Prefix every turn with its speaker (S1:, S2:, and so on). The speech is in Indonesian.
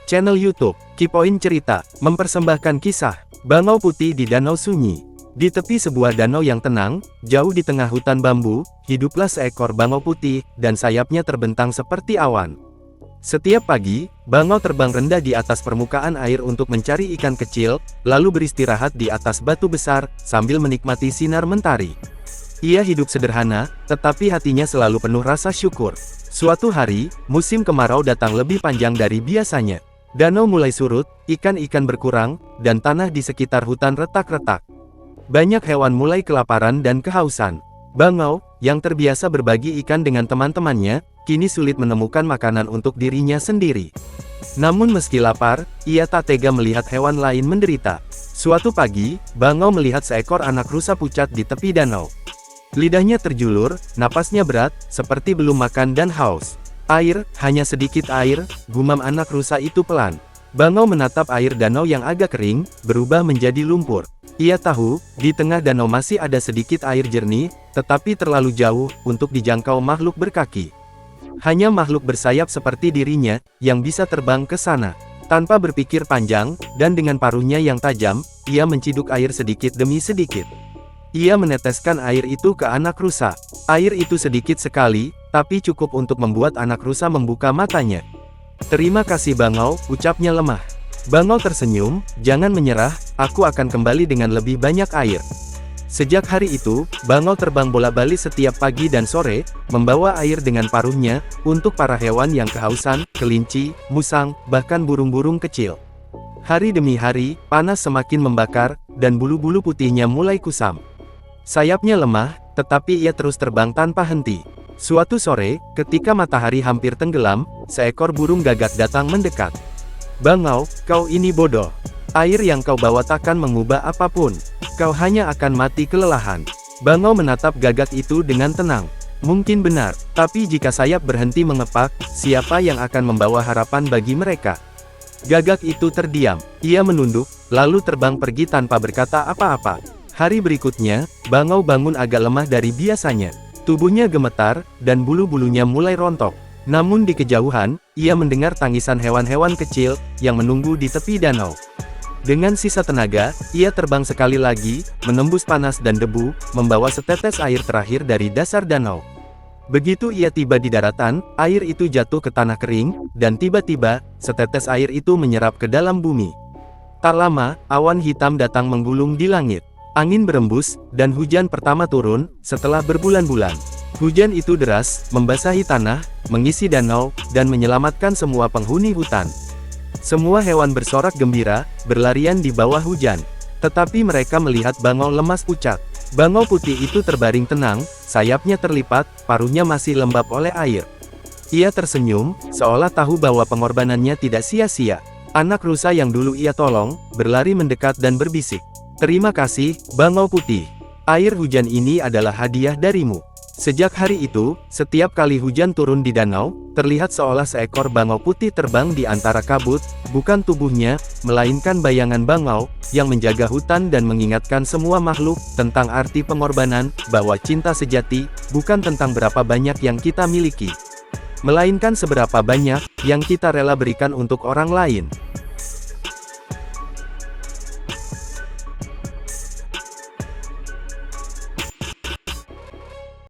S1: Channel YouTube Kipoin Cerita mempersembahkan kisah Bangau Putih di Danau Sunyi. Di tepi sebuah danau yang tenang, jauh di tengah hutan bambu, hiduplah seekor bangau putih, dan sayapnya terbentang seperti awan. Setiap pagi, bangau terbang rendah di atas permukaan air untuk mencari ikan kecil, lalu beristirahat di atas batu besar, sambil menikmati sinar mentari. Ia hidup sederhana, tetapi hatinya selalu penuh rasa syukur. Suatu hari, musim kemarau datang lebih panjang dari biasanya. Danau mulai surut, ikan-ikan berkurang, dan tanah di sekitar hutan retak-retak. Banyak hewan mulai kelaparan dan kehausan. Bangau, yang terbiasa berbagi ikan dengan teman-temannya, kini sulit menemukan makanan untuk dirinya sendiri. Namun meski lapar, ia tak tega melihat hewan lain menderita. Suatu pagi, Bangau melihat seekor anak rusa pucat di tepi danau. Lidahnya terjulur, napasnya berat, seperti belum makan dan haus. Air, hanya sedikit air, gumam anak rusa itu pelan. Bangau menatap air danau yang agak kering, berubah menjadi lumpur. Ia tahu, di tengah danau masih ada sedikit air jernih, tetapi terlalu jauh untuk dijangkau makhluk berkaki. Hanya makhluk bersayap seperti dirinya, yang bisa terbang ke sana. Tanpa berpikir panjang, dan dengan paruhnya yang tajam, ia menciduk air sedikit demi sedikit. Ia meneteskan air itu ke anak rusa. Air itu sedikit sekali, tapi cukup untuk membuat anak rusa membuka matanya. "Terima kasih Bangau," ucapnya lemah. Bangau tersenyum, "Jangan menyerah, aku akan kembali dengan lebih banyak air." Sejak hari itu, Bangau terbang bolak-balik setiap pagi dan sore, membawa air dengan paruhnya, untuk para hewan yang kehausan, kelinci, musang, bahkan burung-burung kecil. Hari demi hari, panas semakin membakar, dan bulu-bulu putihnya mulai kusam. Sayapnya lemah, tetapi ia terus terbang tanpa henti. Suatu sore, ketika matahari hampir tenggelam, seekor burung gagak datang mendekat. "Bangau, kau ini bodoh. Air yang kau bawa takkan mengubah apapun. Kau hanya akan mati kelelahan." Bangau menatap gagak itu dengan tenang. Mungkin benar, tapi jika sayap berhenti mengepak, siapa yang akan membawa harapan bagi mereka? Gagak itu terdiam. Ia menunduk, lalu terbang pergi tanpa berkata apa-apa. Hari berikutnya, Bangau bangun agak lemah dari biasanya. Tubuhnya gemetar, dan bulu-bulunya mulai rontok. Namun di kejauhan, ia mendengar tangisan hewan-hewan kecil, yang menunggu di tepi danau. Dengan sisa tenaga, ia terbang sekali lagi, menembus panas dan debu, membawa setetes air terakhir dari dasar danau. Begitu ia tiba di daratan, air itu jatuh ke tanah kering, dan tiba-tiba, setetes air itu menyerap ke dalam bumi. Tak lama, awan hitam datang menggulung di langit. Angin berembus, dan hujan pertama turun, setelah berbulan-bulan. Hujan itu deras, membasahi tanah, mengisi danau, dan menyelamatkan semua penghuni hutan. Semua hewan bersorak gembira, berlarian di bawah hujan. Tetapi mereka melihat Bangau lemas pucat. Bangau putih itu terbaring tenang, sayapnya terlipat, paruhnya masih lembab oleh air. Ia tersenyum, seolah tahu bahwa pengorbanannya tidak sia-sia. Anak rusa yang dulu ia tolong, berlari mendekat dan berbisik. "Terima kasih, Bangau Putih. Air hujan ini adalah hadiah darimu." Sejak hari itu, setiap kali hujan turun di danau, terlihat seolah seekor bangau putih terbang di antara kabut, bukan tubuhnya, melainkan bayangan bangau, yang menjaga hutan dan mengingatkan semua makhluk, tentang arti pengorbanan, bahwa cinta sejati, bukan tentang berapa banyak yang kita miliki, melainkan seberapa banyak, yang kita rela berikan untuk orang lain.